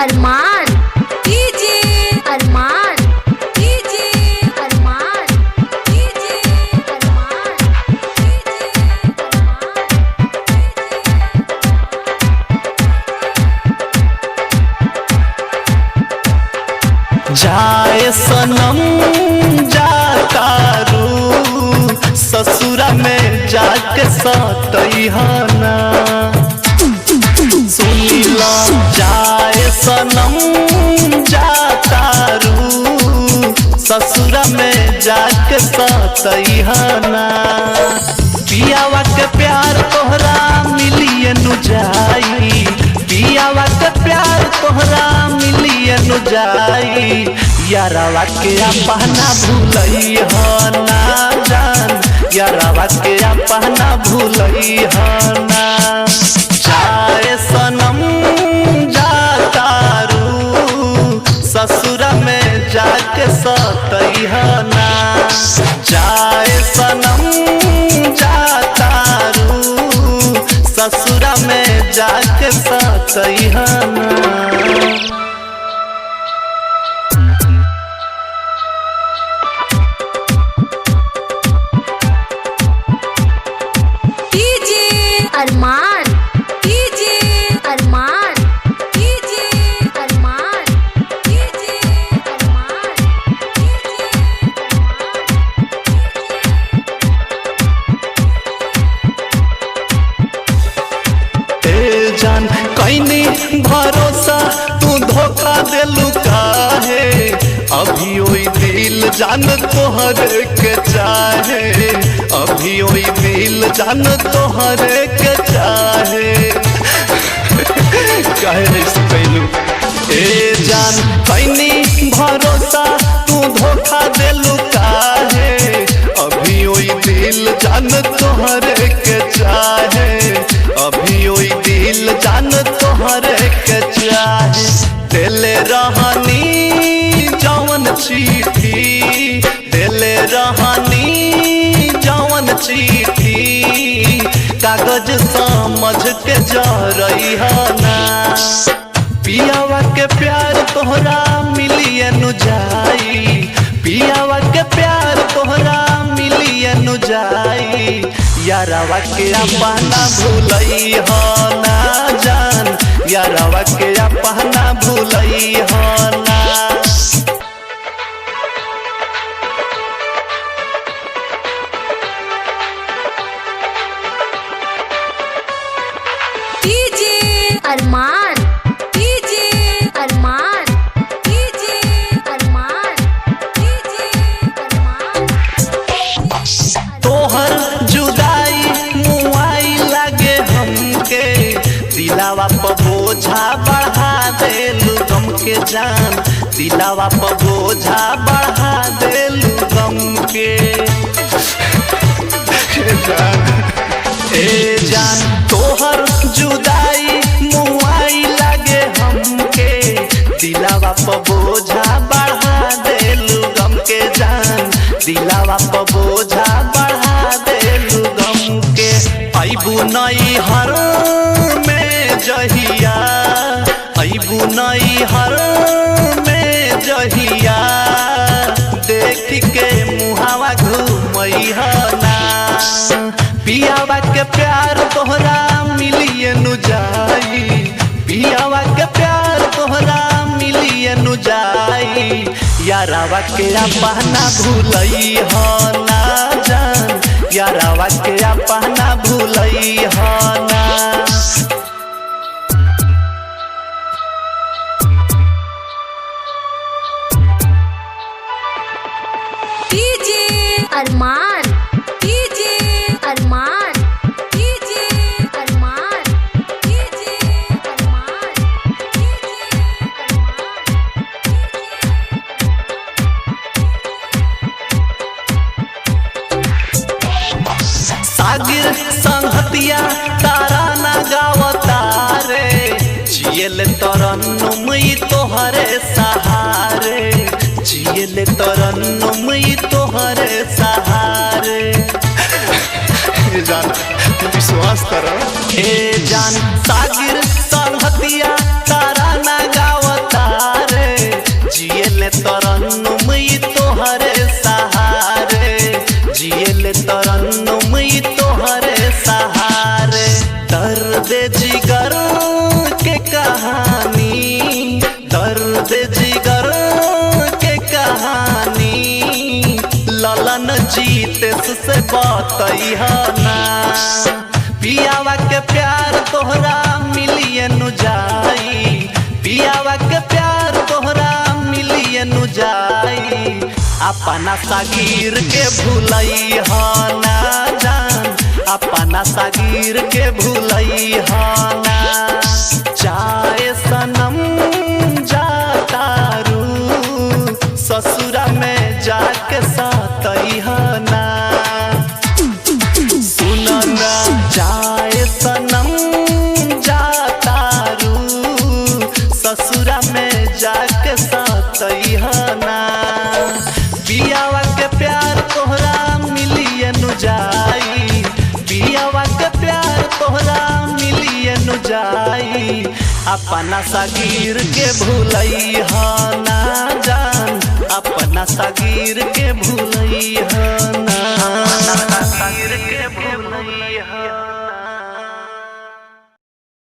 अरमान DJ अरमान DJ अरमान DJ अरमान जाए सनम जातारू ससुरा में जाके सतैहना सुनीला जाए सनम जातारू ससुरा में जाके सतैहना पियावा के प्यार तोहरा मिलिए नु जाई पियावा के प्यार तोहरा मिलिए नु जाई यारावा के अपना भूलई हो ना जान यारावा के अपना भूलई हो ना जाए सनम जातारू ससुर में जाके सतैहना जाए सनम जातारू ससुर में जाके सतैहना अरमान डीजे अरमान डीजे अरमान डीजे अरमान ए जान कैनी भरोसा तू धोखा देलू काहे अभी ओई दिल जान तोहरे के चाहे अभी ओई दिल जान तोहरे के चाहे काहे ऐसे कैलू ए जान कैनी भरोसा तू धोखा देलू काहे अभी ओई दिल जान तोहरे के चाहे अभी ओई दिल जान तोहरे के चाहे दिले रहनी जवन चिट्ठी दिले रहनी जवन चिट्ठी कागज समझ के जरई ना पियावा के प्यार तोहरा मिलिए नु जाई पियावा के प्यार तोहरा मिलिए नु जाई यारावा के अपना भूलई हो ना जान यारावा के अपना भूलई हो ना डीजे अरमान डीजे अरमान डीजे अरमान डीजे अरमान तोहर जुदाई मुआई लागे हमके दिलावा पर बोझा बढ़ा देलू गम के जान दिलावा पर बोझा बढ़ा देलू गम के ए जान तोहर जुदाई मुआई लागे हमके दिलावा पर बोझा बढ़ा देलू गम के जान दिलावा पर बोझा बढ़ा देलू गम के अबू नई हर में जहिया अबू नई हर में जहिया देख के मुहावा घूमई ना पियावा के प्यार तोहरा मिलिए नु जाई पियावा के प्यार तोहरा मिलिए नु जाई यारावा के अपना भूलई हो ना जान यारावा के अपना भूलई हो ना डीजे अरमान डीजे अरमान डीजे अरमान डीजे अरमान सागिर संहतिया तारा ना गावता रे जियल तरन्नुम तोहरे सहारे जियल तरन्नुम तोहरे सहारे जान विश्वास करो ए जान सागिर संहतिया तारा ना गावता जिगर के कहानी, दर्द जिगर के कहानी ललन जीतेश से बतैहा ना। पियावा के प्यार तोहरा मिलिए नु जाई, पियावा के प्यार तोहरा मिलिए नु जाई। अपना सागिर के भूलैहा ना जान, अपना सागिर के भूलैहा ना। जाए सनम जातारू ससुरा में जाके सतैहा ना। सुन ना जाए सनम जातारू ससुरा में जाके सतैहा ना। पियावा के प्यार तोहरा मिलिए नु जाई, पियावा के प्यार तोहरा मिलिए नु जाई। अपना सागिर के भूलैहा ना जान, अपना सागिर के भूलैहा।